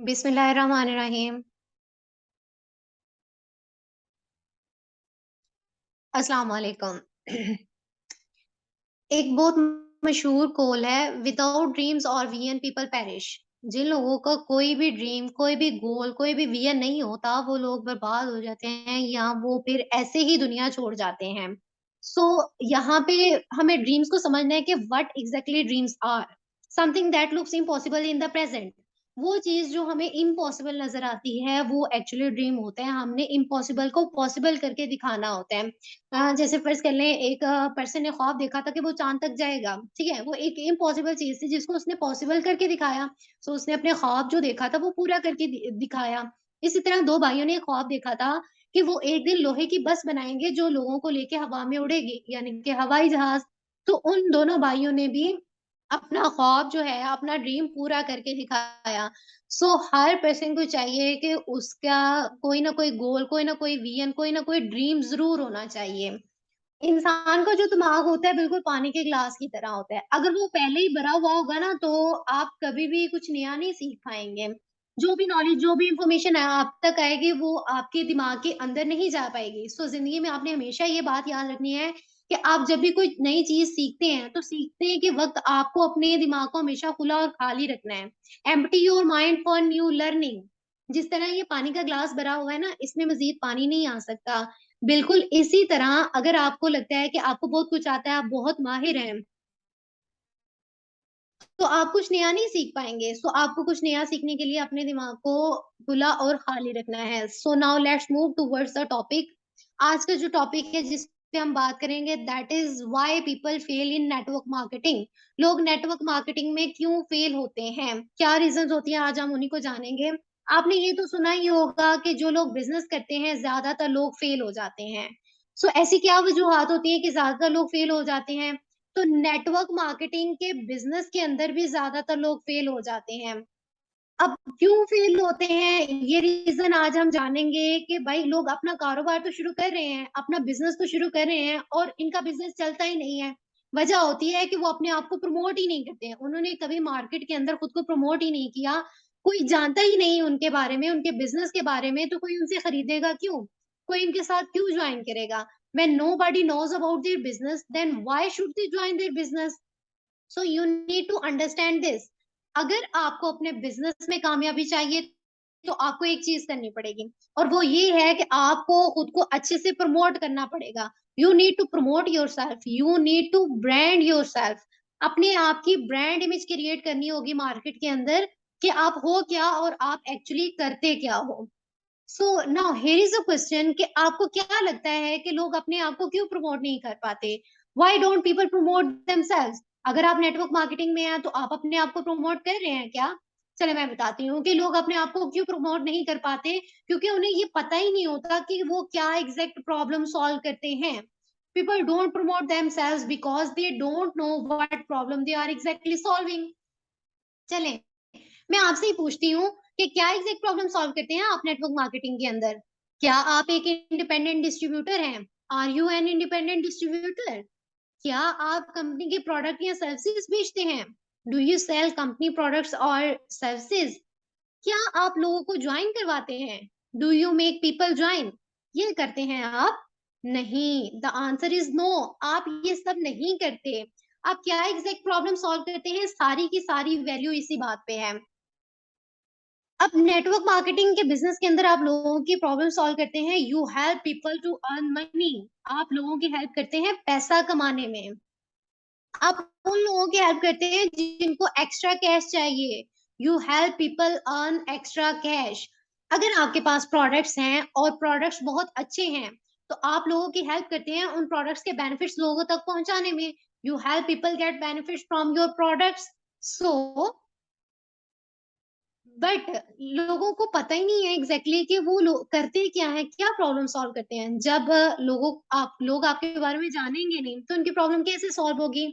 बिस्मिल्लाहिर्रहमानिर्रहीम। अस्सलाम वालेकुम। एक बहुत मशहूर कॉल है, विदाउट ड्रीम्स और विजन पीपल पेरिश। जिन लोगों का कोई भी ड्रीम, कोई भी गोल, कोई भी विजन नहीं होता, वो लोग बर्बाद हो जाते हैं या वो फिर ऐसे ही दुनिया छोड़ जाते हैं। सो यहाँ पे हमें ड्रीम्स को समझना है कि what exactly dreams are. Something that looks impossible in the present. वो चीज़ जो हमें इम्पॉसिबल नज़र आती है, वो एक्चुअली ड्रीम होते हैं। हमने इम्पॉसिबल को पॉसिबल करके दिखाना होता है। जैसे फ़र्ज़ कर लें, एक पर्सन ने ख्वाब देखा था कि वो चाँद तक जाएगा, ठीक है? वो एक इम्पॉसिबल चीज़ थी जिसको उसने पॉसिबल करके दिखाया। सो उसने अपने ख्वाब जो देखा था वो पूरा करके दिखाया। इसी तरह 2 भाइयों ने एक ख्वाब देखा था कि वो एक दिन लोहे की बस बनाएँगे जो लोगों को लेके हवा में उड़ेगी, यानी कि हवाई जहाज़। तो उन दोनों भाइयों ने भी अपना ख्वाब जो है, अपना ड्रीम पूरा करके दिखाया। हर पर्सन को चाहिए कि उसका कोई ना कोई गोल, कोई ना कोई विज़न, कोई ना कोई ड्रीम ज़रूर होना चाहिए। इंसान का जो दिमाग होता है बिल्कुल पानी के ग्लास की तरह होता है। अगर वो पहले ही भरा हुआ होगा ना, तो आप कभी भी कुछ नया नहीं सीख पाएँगे। जो भी नॉलेज, जो भी इन्फॉर्मेशन है आप तक आएगी, वो आपके दिमाग के अंदर नहीं जा पाएगी। ज़िंदगी में आपने हमेशा ये बात याद रखनी है कि आप जब भी कोई नई चीज़ सीखते हैं, तो सीखने के वक़्त आपको अपने दिमाग को हमेशा खुला और खाली रखना है। Empty your mind for new learning. जिस तरह ये पानी का ग्लास भरा हुआ है ना, इसमें मज़ीद पानी नहीं आ सकता। बिल्कुल इसी तरह अगर आपको लगता है कि आपको बहुत कुछ आता है, आप बहुत माहिर हैं, तो आप कुछ नया नहीं सीख पाएँगे। आपको कुछ नया सीखने के लिए अपने दिमाग को खुला और खाली रखना है। Now let's move towards the topic. आज का जो टॉपिक है जिस पे हम बात करेंगे, that is why people fail in network marketing. लोग नेटवर्क मार्केटिंग में क्यों फेल होते हैं? क्या रीज़न्स होती हैं, आज हम उन्हीं को जानेंगे। आपने ये तो सुना ही होगा कि जो लोग बिज़नेस करते हैं, ज़्यादातर लोग फेल हो जाते हैं। ऐसी क्या वजूहात होती हैं कि ज़्यादातर लोग फेल हो जाते हैं? तो नेटवर्क मार्केटिंग के बिज़नेस के अंदर भी ज़्यादातर लोग फेल हो जाते हैं। अब क्यों फेल होते हैं, ये रीज़न आज हम जानेंगे कि भाई लोग अपना कारोबार तो शुरू कर रहे हैं, अपना बिज़नेस तो शुरू कर रहे हैं और इनका बिज़नेस चलता ही नहीं है। वजह होती है कि वो अपने आप को प्रमोट ही नहीं करते हैं। उन्होंने कभी मार्केट के अंदर खुद को प्रमोट ही नहीं किया। कोई जानता ही नहीं उनके बारे में, उनके बिज़नेस के बारे में, तो कोई उनसे खरीदेगा क्यों? कोई इनके साथ क्यों जॉइन करेगा? When nobody knows about their business, then why should they join their business? You need to understand this. अगर आपको अपने बिजनेस में कामयाबी चाहिए, तो आपको एक चीज करनी पड़ेगी और वो ये है कि आपको खुद को अच्छे से प्रमोट करना पड़ेगा। You need to promote yourself, you need to brand yourself. अपने आप की ब्रांड इमेज क्रिएट करनी होगी मार्केट के अंदर कि आप हो क्या और आप एक्चुअली करते क्या हो। Now here is a question कि आपको क्या लगता है कि लोग अपने आप को क्यों प्रमोट नहीं कर पाते? Why don't people promote themselves? अगर आप नेटवर्क मार्केटिंग में हैं, तो आप अपने आप को प्रमोट कर रहे हैं क्या? चलिए मैं बताती हूँ कि लोग अपने आप को क्यों प्रमोट नहीं कर पाते, क्योंकि उन्हें ये पता ही नहीं होता कि वो क्या एग्जैक्ट प्रॉब्लम सॉल्व करते हैं। People don't promote themselves because they don't know what problem they are exactly solving. चलें, मैं आपसे ही पूछती हूँ कि क्या एग्जैक्ट प्रॉब्लम सॉल्व करते हैं आप नेटवर्क मार्केटिंग के अंदर? क्या आप एक इंडिपेंडेंट डिस्ट्रीब्यूटर हैं? Are you an independent distributor? क्या आप कंपनी के प्रोडक्ट या सर्विसेज बेचते हैं? Do you sell company products और सर्विसेज? क्या आप लोगों को ज्वाइन करवाते हैं? Do you make people join? ये करते हैं आप? नहीं, द आंसर इज नो। आप ये सब नहीं करते। आप क्या एग्जैक्ट प्रॉब्लम सॉल्व करते हैं, सारी की सारी वैल्यू इसी बात पे है। अब नेटवर्क मार्केटिंग के बिज़नेस के अंदर आप लोगों की प्रॉब्लम सॉल्व करते हैं, you help people to earn money. आप लोगों की हेल्प करते हैं पैसा कमाने में। आप उन लोगों की हेल्प करते हैं जिनको एक्स्ट्रा कैश चाहिए। You help people earn extra cash. अगर आपके पास प्रोडक्ट्स हैं और प्रोडक्ट्स बहुत अच्छे हैं, तो आप लोगों की हेल्प करते हैं उन प्रोडक्ट्स के बेनिफिट्स लोगों तक पहुँचाने में। You help people get benefits from your products. So but लोगों को पता ही नहीं है एग्जैक्टली कि वो लोग करते क्या हैं, क्या प्रॉब्लम सॉल्व करते हैं। जब लोग आपके बारे में जानेंगे नहीं, तो उनकी प्रॉब्लम कैसे सॉल्व होगी?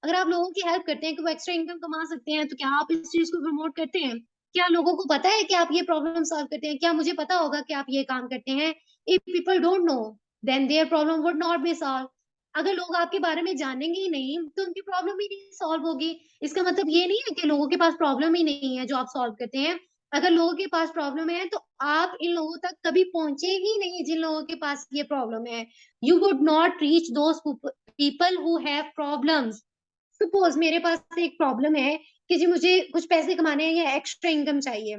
अगर आप लोगों की हेल्प करते हैं कि वो एक्स्ट्रा इनकम कमा सकते हैं, तो क्या आप इस चीज़ को प्रमोट करते हैं? क्या लोगों को पता है कि आप ये प्रॉब्लम सॉल्व करते हैं? क्या मुझे पता होगा कि आप ये काम करते हैं? If people don't know, then their problem would not be solve. अगर लोग आपके बारे में जानेंगे ही नहीं, तो उनकी प्रॉब्लम ही नहीं सॉल्व होगी। इसका मतलब ये नहीं है कि लोगों के पास प्रॉब्लम ही नहीं है जो आप सॉल्व करते हैं। अगर लोगों के पास प्रॉब्लम है तो आप इन लोगों तक कभी पहुंचे ही नहीं जिन लोगों के पास ये प्रॉब्लम है। You would not reach those people who have problems. Suppose मेरे पास एक प्रॉब्लम है कि जी मुझे कुछ पैसे कमाने हैं या एक्स्ट्रा इनकम चाहिए।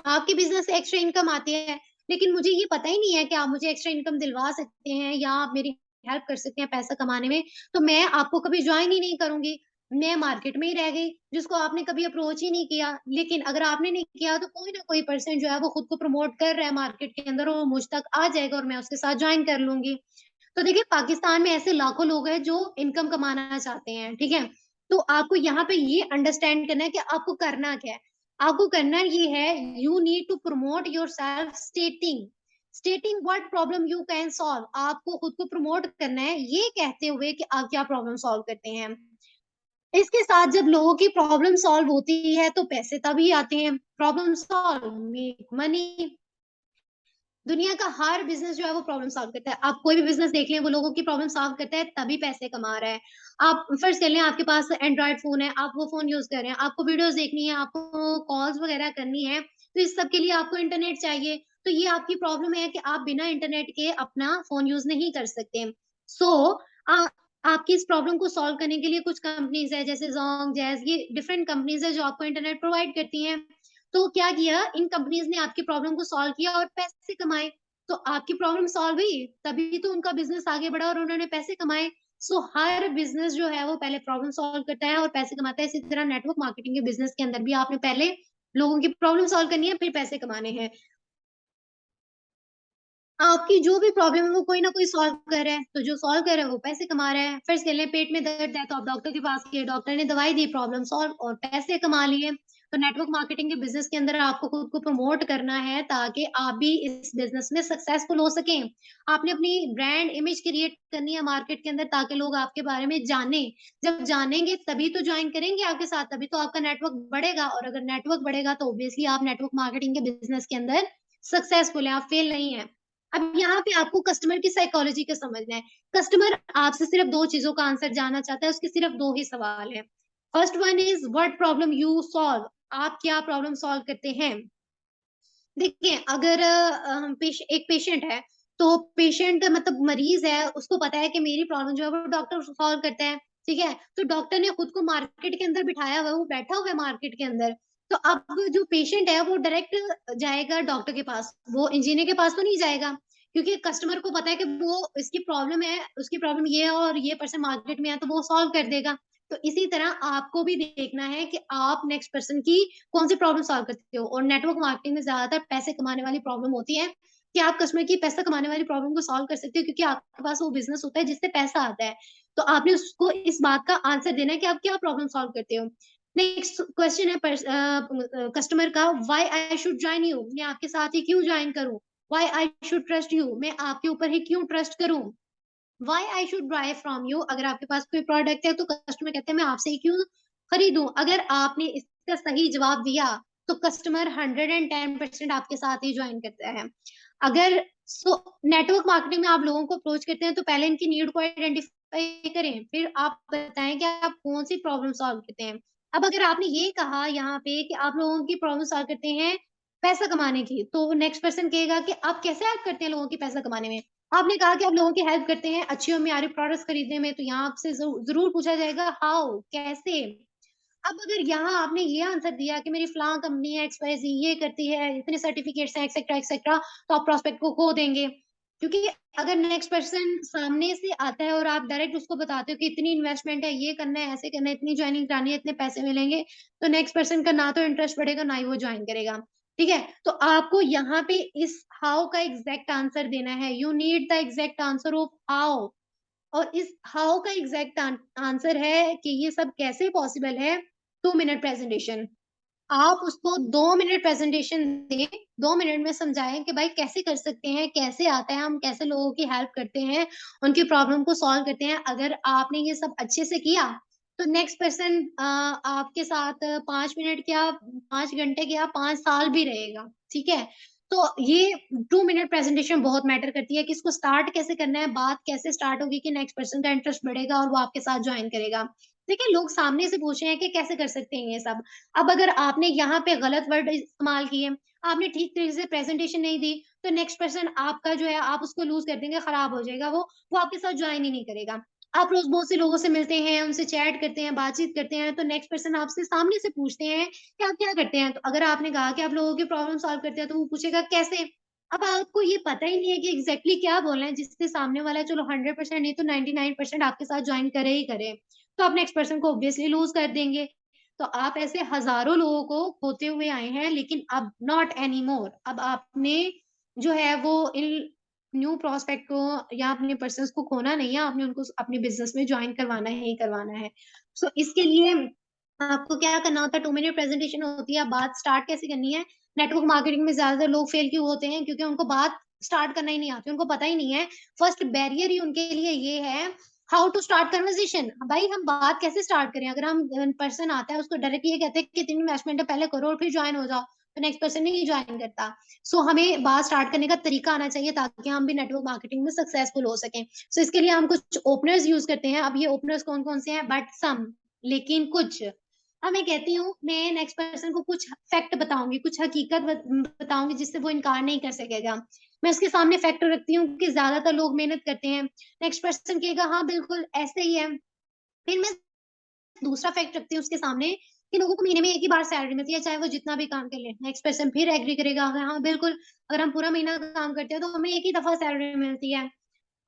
आपके बिजनेस से एक्स्ट्रा इनकम आती है, लेकिन मुझे ये पता ही नहीं है कि आप मुझे एक्स्ट्रा इनकम दिलवा सकते हैं या आप मेरी हेल्प कर सकते हैं पैसा कमाने में, तो मैं आपको कभी ज्वाइन ही नहीं करूंगी। मैं मार्केट में ही रह गई जिसको आपने कभी अप्रोच ही नहीं किया। लेकिन अगर आपने नहीं किया तो कोई ना कोई पर्सन जो है वो खुद को प्रमोट कर रहा है मार्केट के अंदर और वो मुझ तक आ जाएगा और मैं उसके साथ ज्वाइन कर लूंगी। तो देखिए पाकिस्तान में ऐसे लाखों लोग हैं जो इनकम कमाना चाहते हैं, ठीक है। तो आपको यहाँ पे ये अंडरस्टैंड करना है कि आपको करना क्या है। आपको करना ये है, you need to promote yourself stating stating what problem you can solve. आपको खुद को प्रमोट करना है ये कहते हुए कि आप क्या प्रॉब्लम सॉल्व करते हैं। इसके साथ जब लोगों की प्रॉब्लम सॉल्व होती है तो पैसे तभी आते हैं। Problem solve make money. दुनिया का हर बिजनेस जो है वो प्रॉब्लम सॉल्व करता है। आप कोई भी बिजनेस देख लें वो लोगों की प्रॉब्लम सॉल्व करता है तभी पैसे कमा रहा है। आप फर्ज कर लें आपके पास एंड्रॉइड फोन है, आप वो फोन यूज कर रहे हैं, आपको वीडियोस देखनी है, आपको कॉल्स वगैरह करनी है, तो इस सब के लिए आपको इंटरनेट चाहिए। तो ये आपकी प्रॉब्लम है कि आप बिना इंटरनेट के अपना फोन यूज नहीं कर सकते। सो आपकी इस प्रॉब्लम को सॉल्व करने के लिए कुछ कंपनीज है जैसे जोंग जैज, ये डिफरेंट कंपनीज है जो आपको इंटरनेट प्रोवाइड करती हैं। तो क्या किया इन कंपनीज ने, आपकी प्रॉब्लम को सॉल्व किया और पैसे कमाए। तो आपकी प्रॉब्लम सॉल्व हुई तभी तो उनका बिजनेस आगे बढ़ा और उन्होंने पैसे कमाए। सो हर बिजनेस जो है वो पहले प्रॉब्लम सॉल्व करता है और पैसे कमाता है। इसी तरह नेटवर्क मार्केटिंग के बिजनेस के अंदर भी आपने पहले लोगों की प्रॉब्लम सॉल्व करनी है फिर पैसे कमाने हैं। आपकी जो भी प्रॉब्लम है वो कोई ना कोई सॉल्व कर रहा है, तो जो सॉल्व कर रहा है वो पैसे कमा रहा है। फर्स्ट कह लें पेट में दर्द है तो आप डॉक्टर के पास गए, डॉक्टर ने दवाई दी, प्रॉब्लम सॉल्व और पैसे कमा लिए। तो नेटवर्क मार्केटिंग के बिजनेस के अंदर आपको खुद को प्रमोट करना है ताकि आप भी इस बिजनेस में सक्सेसफुल हो सकें। आपने अपनी ब्रांड इमेज क्रिएट करनी है मार्केट के अंदर ताकि लोग आपके बारे में जाने। जब जानेंगे तभी तो ज्वाइन करेंगे आपके साथ, तभी तो आपका नेटवर्क बढ़ेगा और अगर नेटवर्क बढ़ेगा तो ऑब्वियसली आप नेटवर्क मार्केटिंग के बिजनेस के अंदर सक्सेसफुल है, आप फेल नहीं है। अब यहाँ पे आपको कस्टमर की साइकोलॉजी को समझना है। कस्टमर आपसे सिर्फ 2 चीज़ों का आंसर जानना चाहता है, उसके सिर्फ 2 ही सवाल हैं। First one is what problem you solve, आप क्या प्रॉब्लम सॉल्व करते हैं? देखिए अगर एक पेशेंट है, तो पेशेंट मतलब मरीज़ है, उसको पता है कि मेरी प्रॉब्लम जो है वो डॉक्टर सॉल्व करता है, ठीक है? तो डॉक्टर ने खुद को मार्केट के अंदर बिठाया हुआ है, वो बैठा हुआ है मार्केट के अंदर। तो अब जो पेशेंट है वो डायरेक्ट जाएगा डॉक्टर के पास, वो इंजीनियर के पास तो नहीं जाएगा। क्योंकि कस्टमर को पता है कि वो इसकी प्रॉब्लम है, उसकी प्रॉब्लम ये है और ये पर्सन मार्केट में है तो वो सॉल्व कर देगा। तो इसी तरह आपको भी देखना है कि आप नेक्स्ट पर्सन की कौन सी प्रॉब्लम सॉल्व करते हो। और नेटवर्क मार्केटिंग में ज्यादातर पैसे कमाने वाली प्रॉब्लम होती है कि आप कस्टमर की पैसा कमाने वाली प्रॉब्लम को सॉल्व कर सकते हो क्योंकि आपके पास वो बिजनेस होता है जिससे पैसा आता है। तो आपने उसको इस बात का आंसर देना है कि आप क्या प्रॉब्लम सॉल्व करते हो। नेक्स्ट क्वेश्चन है कस्टमर का, why I should join you, मैं आपके साथ ही क्यों ज्वाइन करूं। Why I should trust you, मैं आपके ऊपर ही क्यों ट्रस्ट करूं। Why I should buy from you, अगर आपके पास कोई प्रोडक्ट है तो कस्टमर कहते हैं मैं आपसे ही क्यों खरीदूं। अगर आपने इसका सही जवाब दिया तो कस्टमर 110% आपके साथ ही ज्वाइन करता है। अगर नेटवर्क मार्केटिंग में आप लोगों को अप्रोच करते हैं तो पहले इनकी नीड को आइडेंटिफाई करें, फिर आप बताएं कि आप कौन सी प्रॉब्लम सॉल्व करते हैं। अब अगर आपने ये कहा यहाँ पे कि आप लोगों की प्रॉब्लम सॉल्व करते हैं पैसा कमाने की, तो नेक्स्ट पर्सन कहेगा कि आप कैसे हेल्प करते हैं लोगों की पैसा कमाने में। आपने कहा कि आप लोगों की हेल्प करते हैं अच्छी और मियारी प्रोडक्ट्स खरीदने में, तो यहाँ आपसे ज़रूर पूछा जाएगा हाउ, कैसे? अब अगर यहाँ आपने ये आंसर दिया कि मेरी फलां कंपनी है XYZ ये करती है, इतने सर्टिफिकेट्स हैं एक्सेट्रा एक्सेट्रा, तो आप प्रोस्पेक्ट को खो देंगे। क्योंकि अगर नेक्स्ट पर्सन सामने से आता है और आप डायरेक्ट उसको बताते हो कि इतनी इन्वेस्टमेंट है, ये करना है, ऐसे करना है, इतनी जॉइनिंग करानी है, इतने पैसे मिलेंगे, तो नेक्स्ट पर्सन का ना तो इंटरेस्ट बढ़ेगा, ना ही वो जॉइन करेगा। ठीक है? तो आपको यहाँ पे इस हाउ का एग्ज़ैक्ट आंसर देना है। You need the exact answer of how. और इस हाउ का एग्जैक्ट आंसर है कि ये सब कैसे पॉसिबल है, 2 मिनट प्रेजेंटेशन। आप उसको 2 मिनट प्रेजेंटेशन दें, 2 मिनट में समझाएं कि भाई कैसे कर सकते हैं, कैसे आता है, हम कैसे लोगों की हेल्प करते हैं, उनकी प्रॉब्लम को सॉल्व करते हैं। अगर आपने ये सब अच्छे से किया तो नेक्स्ट पर्सन आपके साथ 5 मिनट क्या 5 घंटे क्या 5 साल भी रहेगा। ठीक है? तो ये 2 मिनट प्रेजेंटेशन बहुत मैटर करती है कि इसको स्टार्ट कैसे करना है, बात कैसे स्टार्ट होगी कि नेक्स्ट पर्सन का इंटरेस्ट बढ़ेगा और वो आपके साथ ज्वाइन करेगा। ठीक है, लोग सामने से पूछ रहे हैं कि कैसे कर सकते हैं ये सब। अब अगर आपने यहाँ पे गलत वर्ड इस्तेमाल किए, आपने ठीक तरीके से प्रेज़ेंटेशन नहीं दी, तो नेक्स्ट पर्सन आपका जो है आप उसको लूज़ कर देंगे, खराब हो जाएगा वो आपके साथ जॉइन ही नहीं करेगा। आप रोज़ बहुत से लोगों से मिलते हैं, उनसे चैट करते हैं, बातचीत करते हैं, तो नेक्स्ट पर्सन आपसे सामने से पूछते हैं कि आप क्या करते हैं? तो अगर आपने कहा कि आप लोगों की प्रॉब्लम सॉल्व करते हैं, तो वो पूछेगा कैसे? अब आपको ये पता ही नहीं है कि एग्ज़ैक्टली क्या बोलना है, जिससे सामने वाला चलो 100% नहीं तो 99% आपके साथ जॉइन करे ही करे। तो आप नेक्स्ट पर्सन को ऑब्वियसली लूज़ कर देंगे। तो आप ऐसे हज़ारों लोगों को खोते हुए आए हैं, लेकिन अब नॉट एनीमोर। अब आपने जो है वो इन न्यू प्रॉस्पेक्ट को या अपने पर्सन्स को खोना नहीं है, आपने उनको अपने बिज़नेस में जॉइन करवाना ही करवाना है। सो इसके लिए आपको क्या करना होता है, 2 मिनट प्रेज़ेंटेशन होती है, अब बात स्टार्ट कैसे करनी है? नेटवर्क मार्केटिंग में ज़्यादातर लोग फेल क्यों होते हैं? क्योंकि उनको बात स्टार्ट करना ही नहीं आती, उनको पता ही नहीं है। फर्स्ट बैरियर ही उनके लिए ये है, हाउ टू स्टार्ट कन्वर्सेशन। भाई हम बात कैसे स्टार्ट करें? अगर हम पर्सन आता है उसको डायरेक्टली ये कहते हैं कि इतनी इन्वेस्टमेंट है पहले करो और फिर जॉइन हो जाओ, तो नेक्स्ट पर्सन नहीं जॉइन करता। सो हमें बात स्टार्ट करने का तरीका आना चाहिए ताकि हम भी नेटवर्क मार्केटिंग में सक्सेसफुल हो सकें। सो इसके लिए हम कुछ ओपनर्स यूज़ करते हैं। अब ये ओपनर्स कौन-कौन से हैं? बट सम, लेकिन कुछ। अब मैं कहती हूँ, मैं नेक्स्ट पर्सन को कुछ फैक्ट बताऊँगी, कुछ हकीकत बताऊँगी जिससे वो इनकार नहीं कर सकेगा। मैं उसके सामने फैक्ट रखती हूँ कि ज़्यादातर लोग मेहनत करते हैं। नेक्स्ट पर्सन कहेगा हाँ, बिल्कुल ऐसे ही है। फिर मैं दूसरा फैक्ट रखती हूँ उसके सामने कि लोगों को महीने में 1 ही बार सैलरी मिलती है, चाहे वो जितना भी काम कर ले। नेक्स्ट पर्सन फिर एग्री करेगा, हाँ, बिल्कुल, अगर हम पूरा महीना काम करते हैं तो हमें 1 ही दफ़ा सैलरी मिलती है।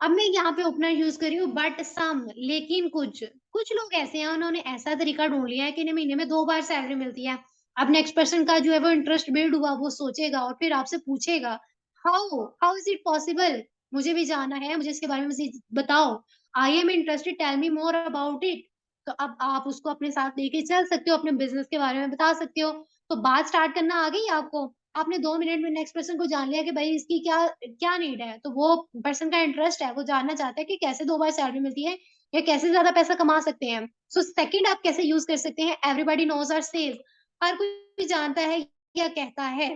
अब मैं यहाँ पे ओपनर यूज़ कर रही हूँ बट सम, लेकिन कुछ लोग ऐसे हैं, उन्होंने ऐसा तरीका ढूँढ लिया है कि इन्हें महीने में 2 बार सैलरी मिलती है। अब नेक्स्ट पर्सन का जो है वो इंटरेस्ट बिल्ड हुआ, वो सोचेगा और फिर आपसे पूछेगा, how how is it possible? मुझे भी जानना है, मुझे इसके बारे में मज़ीद बताओ। I am interested, tell me more about it. तो अब आप उसको अपने साथ लेके चल सकते हो, अपने बिज़नेस के बारे में बता सकते हो। तो बात स्टार्ट करना आ गई आपको। आपने 2 मिनट में नेक्स्ट पर्सन को जान लिया कि भाई इसकी क्या क्या नीड है, तो वो पर्सन का इंटरेस्ट है, वो जानना चाहता है कि कैसे 2 बार सैलरी मिलती है या कैसे ज़्यादा पैसा कमा सकते हैं। सो सेकंड आप कैसे यूज़ कर सकते हैं, एवरीबॉडी नोज़ आवर सेल्स, हर कोई जानता है या कहता है।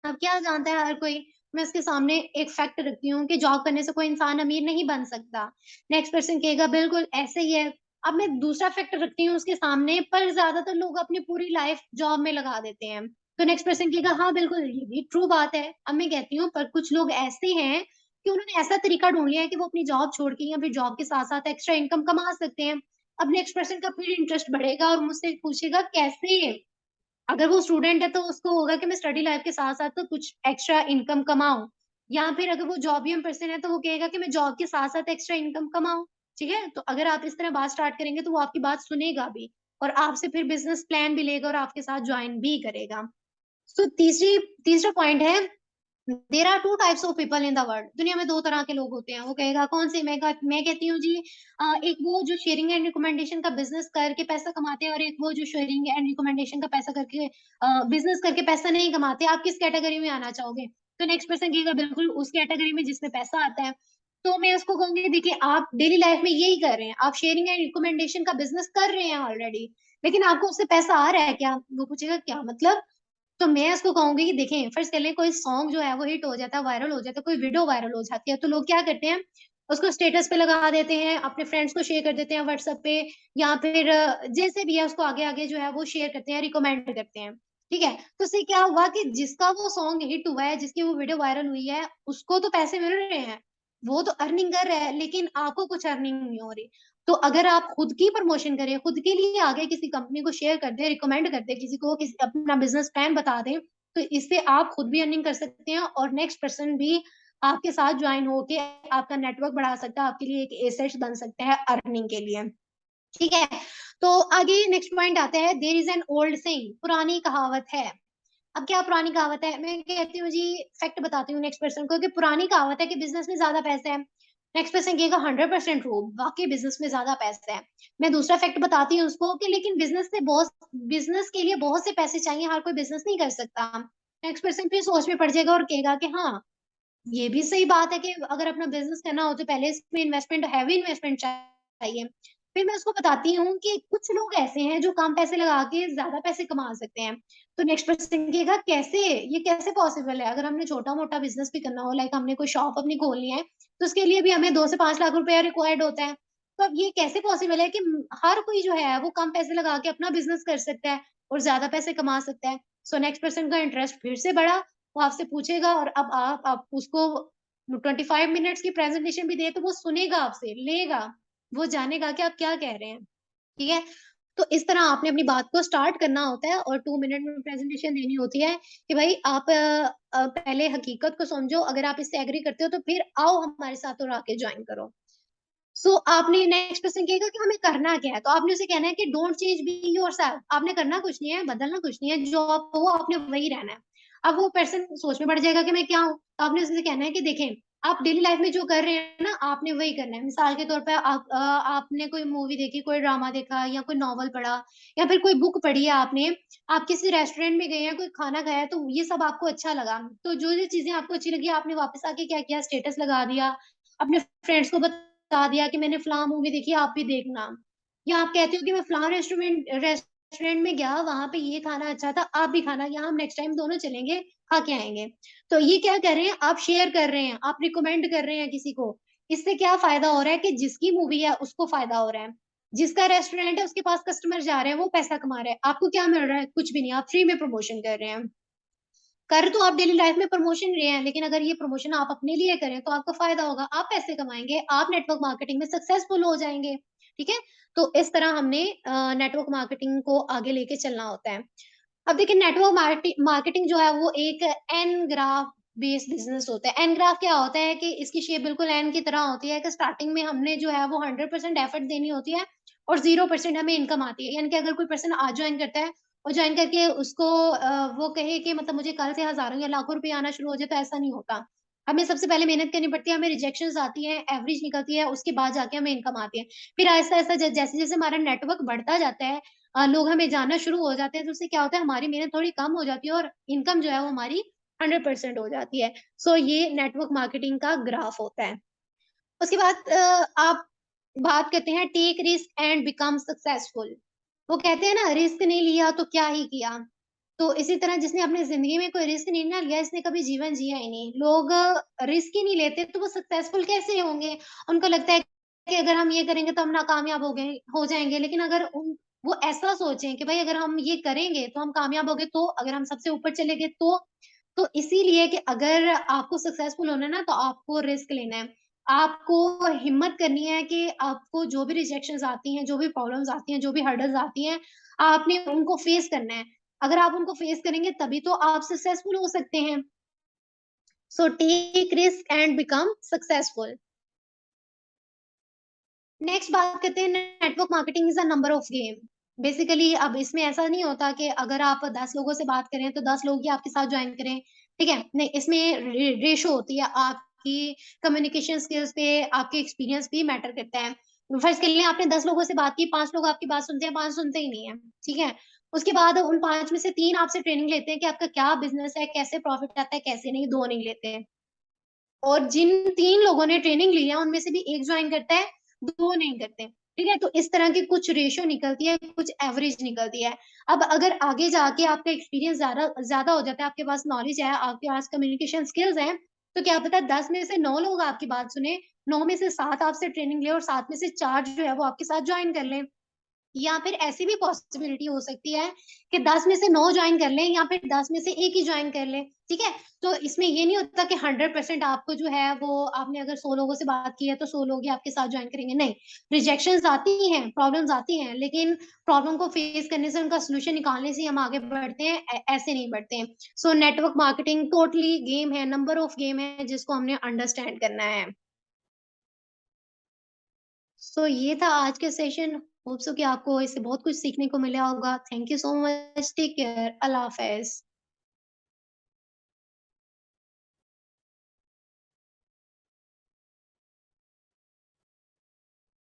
अब क्या जानता है हर कोई? मैं उसके सामने एक फैक्ट रखती हूँ कि जॉब करने से कोई इंसान अमीर नहीं बन सकता। नेक्स्ट पर्सन कहेगा बिल्कुल ऐसे ही है। अब मैं दूसरा फैक्ट रखती हूँ उसके सामने, पर ज़्यादातर लोग अपनी पूरी लाइफ़ जॉब में लगा देते हैं। तो नेक्स्ट पर्सन कहेगा हाँ, बिल्कुल ये भी ट्रू बात है। अब मैं कहती हूँ पर कुछ लोग ऐसे हैं कि उन्होंने ऐसा तरीका ढूँढ लिया है कि वो अपनी जॉब छोड़ के या फिर जॉब के साथ-साथ एक्स्ट्रा इनकम कमा सकते हैं। अब नेक्स्ट पर्सन का फिर इंटरेस्ट बढ़ेगा और मुझसे पूछेगा कैसे? अगर वो स्टूडेंट है तो उसको होगा कि मैं स्टडी लाइफ के साथ-साथ तो कुछ एक्स्ट्रा इनकम कमाऊँ, या फिर अगर वो जॉबियम पर्सन है तो वो कहेगा कि मैं जॉब के साथ-साथ एक्स्ट्रा इनकम कमाऊँ, ठीक है? तो अगर आप इस तरह बात स्टार्ट करेंगे तो वो आपकी बात सुनेगा भी और आपसे फिर बिज़नेस प्लान भी लेगा और आपके साथ जॉइन भी करेगा। सो तीसरा पॉइंट है, there are 2 types of people in the world. दुनिया में 2 तरह के लोग होते हैं। वो कहेगा कौन से? मैं कहती हूँ जी, एक वो जो शेयरिंग एंड रिकमेंडेशन का बिज़नेस करके पैसा कमाते हैं और एक वो जो शेयरिंग एंड रिकमेंडेशन का पैसा करके बिज़नेस करके पैसा नहीं कमाते। आप किस कैटेगरी में आना चाहोगे? तो नेक्स्ट पर्सन कहेगा बिल्कुल उस कैटेगरी में जिसमें पैसा आता है। तो मैं उसको कहूँगी देखिए आप डेली लाइफ में यही कर रहे हैं। आप शेयरिंग एंड रिकमेंडेशन का बिज़नेस कर रहे हैं ऑलरेडी, लेकिन आपको उससे पैसा आ रहा है क्या? वो पूछेगा क्या मतलब? तो मैं उसको कहूँगी कि देखें, फर्ज़ कर लें कोई सॉन्ग जो है वो हिट हो जाता है, वायरल हो जाता है, कोई वीडियो वायरल हो जाती है, तो लोग क्या करते हैं, उसको स्टेटस पे लगा देते हैं, अपने फ्रेंड्स को शेयर कर देते हैं व्हाट्सएप पे, या फिर जैसे भी है उसको आगे-आगे जो है वो शेयर करते हैं, रिकमेंड करते हैं, ठीक है? तो इससे क्या हुआ कि जिसका वो सॉन्ग हिट हुआ है, जिसकी वो वीडियो वायरल हुई है, उसको तो पैसे मिल रहे हैं, वो तो अर्निंग कर रहा है, लेकिन आपको कुछ अर्निंग नहीं हो रही। तो अगर आप खुद की प्रमोशन करें, खुद के लिए आगे किसी कंपनी को शेयर कर दें, रिकमेंड कर दें किसी को, किसी अपना बिज़नेस प्लान बता दें, तो इससे आप खुद भी अर्निंग कर सकते हैं और नेक्स्ट पर्सन भी आपके साथ जॉइन होके आपका नेटवर्क बढ़ा सकता है, आपके लिए एक एसेट बन सकता है अर्निंग के लिए, ठीक है? तो आगे नेक्स्ट पॉइंट आता है, there is an old saying, पुरानी कहावत है। अब क्या पुरानी कहावत है? मैं कहती हूँ जी, फैक्ट बताती हूँ नेक्स्ट पर्सन को कि पुरानी कहावत है कि बिज़नेस में ज़्यादा पैसे हैं। नेक्स्ट पर्सन कहेगा 100% ट्रू, वाक़ई बिज़नेस में ज़्यादा पैसे हैं। मैं दूसरा फैक्ट बताती हूँ उसको कि लेकिन बिज़नेस के लिए बहुत से पैसे चाहिए, हर कोई बिज़नेस नहीं कर सकता। नेक्स्ट पर्सन फिर सोच में पड़ जाएगा और कहेगा कि हाँ, ये भी सही बात है कि अगर अपना बिज़नेस करना हो तो पहले इसमें इन्वेस्टमेंट, हेवी इन्वेस्टमेंट चाहिए। फिर मैं उसको बताती हूँ कि कुछ लोग ऐसे हैं जो कम पैसे लगा के ज़्यादा पैसे कमा सकते हैं। तो नेक्स्ट पर्सन कहेगा कैसे? ये कैसे पॉसिबल है? अगर हमने छोटा-मोटा बिज़नेस भी करना हो, लाइक हमने कोई शॉप अपनी खोलनी है, तो उसके लिए भी हमें 2 से 5 लाख रुपया रिक्वायर्ड होता है। तो अब ये कैसे पॉसिबल है कि हर कोई जो है वो कम पैसे लगा के अपना बिज़नेस कर सकता है और ज़्यादा पैसे कमा सकता है। सो नेक्स्ट पर्सन का इंटरेस्ट फिर से बढ़ा, वो आपसे पूछेगा और अब आप उसको 25 मिनट्स की प्रेज़ेंटेशन भी दें तो वो सुनेगा आपसे, लेगा, वो जानेगा कि आप क्या कह रहे हैं, ठीक है? तो इस तरह आपने अपनी बात को स्टार्ट करना होता है और 2 मिनट में प्रेज़ेंटेशन देनी होती है कि भाई आप पहले हकीकत को समझो, अगर आप इससे एग्री करते हो तो फिर आओ हमारे साथ और आके जॉइन करो। आपने नेक्स्ट पर्सन कहेगा कि हमें करना क्या है? तो आपने उसे कहना है कि डोंट चेंज बी योरसेल्फ, आपने करना कुछ नहीं है, बदलना कुछ नहीं है, जो आप हो आपने वही रहना है। अब वो पर्सन सोच में पड़ जाएगा कि मैं क्या हूँ? तो आपने उसे कहना है कि देखें, आप डेली लाइफ में जो कर रहे हैं ना, आपने वही करना है। मिसाल के तौर पे आपने कोई मूवी देखी, कोई ड्रामा देखा या कोई नॉवल पढ़ा या फिर कोई बुक पढ़ी है आपने, आप किसी रेस्टोरेंट में गए हैं, कोई खाना खाया है, तो ये सब आपको अच्छा लगा। तो जो-जो चीज़ें आपको अच्छी लगी, आपने वापस आके क्या किया, स्टेटस लगा दिया, अपने फ्रेंड्स को बता दिया कि मैंने फलाँ मूवी देखी आप भी देखना। या आप कहते हो कि मैं फलाँ रेस्टोरेंट में गया, वहाँ पे ये खाना अच्छा था, आप भी खाना, यहाँ हम नेक्स्ट टाइम दोनों चलेंगे, खा के आएँगे। तो ये क्या कर रहे हैं, आप शेयर कर रहे हैं, आप रिकमेंड कर रहे हैं किसी को। इससे क्या फ़ायदा हो रहा है कि जिसकी मूवी है उसको फ़ायदा हो रहा है। जिसका रेस्टोरेंट है उसके पास कस्टमर जा रहे हैं, वो पैसा कमा रहा है। आपको क्या मिल रहा है? कुछ भी नहीं, आप फ्री में प्रमोशन कर रहे हैं। कर तो आप डेली लाइफ में प्रमोशन रहे हैं, लेकिन अगर ये प्रमोशन आप अपने लिए करें तो आपको फ़ायदा होगा, आप पैसे कमाएँगे, आप नेटवर्क मार्केटिंग में सक्सेसफुल हो जाएँगे, ठीक है? तो इस तरह हमने नेटवर्क मार्केटिंग को आगे लेके चलना होता है। अब देखिए नेटवर्क मार्केटिंग जो है वो एक एन ग्राफ बेस्ड बिज़नेस होता है। एन ग्राफ क्या होता है कि इसकी शेप बिल्कुल एन की तरह होती है कि स्टार्टिंग में हमने जो है वो 100% एफर्ट देनी होती है और 0% हमें इनकम आती है। यानी कि अगर कोई पर्सन आज जॉइन करता है और जॉइन करके उसको वो कहे कि मतलब मुझे कल से हज़ारों या लाखों रुपए आना शुरू हो जाए, तो ऐसा नहीं होता। हमें सबसे पहले मेहनत करनी पड़ती है, हमें रिजेक्शंस आती हैं, एवरेज निकलती है, उसके बाद जाके हमें इनकम आती है। फिर आहिस्ता-आहिस्ता जैसे-जैसे हमारा नेटवर्क बढ़ता जाता है, लोग हमें जानना शुरू हो जाते हैं, तो उससे क्या होता है हमारी मेहनत थोड़ी कम हो जाती है और इनकम जो है वो हमारी 100% हो जाती है। ये नेटवर्क मार्केटिंग का ग्राफ होता है। उसके बाद आप बात करते हैं take risk and become successful. वो कहते हैं ना रिस्क नहीं लिया तो क्या ही किया। तो इसी तरह जिसने अपनी ज़िंदगी में कोई रिस्क नहीं ना लिया, इसने कभी जीवन जिया ही नहीं। लोग रिस्क ही नहीं लेते तो वो सक्सेसफुल कैसे होंगे? उनको लगता है कि अगर हम ये करेंगे तो हम नाकामयाब हो जाएँगे। लेकिन अगर वो ऐसा सोचें कि भाई अगर हम ये करेंगे तो हम कामयाब होंगे तो, अगर हम सबसे ऊपर चले गए तो इसीलिए कि अगर आपको सक्सेसफुल होना है ना तो आपको रिस्क लेना है। आपको हिम्मत करनी है कि आपको जो भी रिजेक्शंस आती हैं, जो भी प्रॉब्लम्स आती हैं, जो भी हर्डल्स आती हैं, आपने उनको फेस करना है। अगर आप उनको फेस करेंगे तभी तो आप सक्सेसफुल हो सकते हैं। Take risk and become successful. Next बात करते हैं network marketing is a number of game. Basically अब इसमें ऐसा नहीं होता कि अगर आप 10 लोगों से बात करें तो 10 लोग ही आपके साथ जॉइन करें, ठीक है? नहीं, इसमें रेशो होती है, आपकी कम्युनिकेशन स्किल्स पे आपके एक्सपीरियंस भी मैटर करता है। फर्ज़ कर लें आपने 10 लोगों से बात की, 5 लोग आपकी बात सुनते हैं, 5 सुनते ही नहीं है, ठीक है? उसके बाद उन 5 में से 3 आपसे ट्रेनिंग लेते हैं कि आपका क्या बिज़नेस है, कैसे प्रॉफिट आता है, कैसे नहीं, 2 नहीं लेते हैं। और जिन 3 लोगों ने ट्रेनिंग ली है, उनमें से भी 1 जॉइन करता है, 2 नहीं करते। ठीक है? तो इस तरह की कुछ रेशियो निकलती है, कुछ एवरेज निकलती है। अब अगर आगे जाके आपका एक्सपीरियंस ज़्यादा हो जाता है, आपके पास नॉलेज है, आपके पास कम्युनिकेशन स्किल्स हैं, तो क्या पता 10 में से 9 लोग आपकी बात सुनें, 9 में से 7 आपसे ट्रेनिंग लें और 7 में से 4 जो है वो आपके साथ जॉइन कर लें। या फिर ऐसी भी पॉसिबिलिटी हो सकती है कि 10 में से 9 जॉइन कर लें या फिर 10 में से 1 ही जॉइन कर लें, ठीक है? तो इसमें ये नहीं होता कि 100% आपको जो है वो आपने अगर 100 लोगों से बात की है तो 100 लोग ही आपके साथ जॉइन करेंगे, नहीं। रिजेक्शंस आती हैं, प्रॉब्लम्स आती हैं, लेकिन प्रॉब्लम को फेस करने से उनका सॉल्यूशन निकालने से ही हम आगे बढ़ते हैं, ऐसे नहीं बढ़ते हैं। नेटवर्क मार्केटिंग टोटली गेम है, नंबर ऑफ गेम है जिसको हमने अंडरस्टैंड करना है। ये था आज का सेशन। होप सो कि आपको इससे बहुत कुछ सीखने को मिला होगा। Thank you so much. Take care. अल्लाह हाफ़िज़।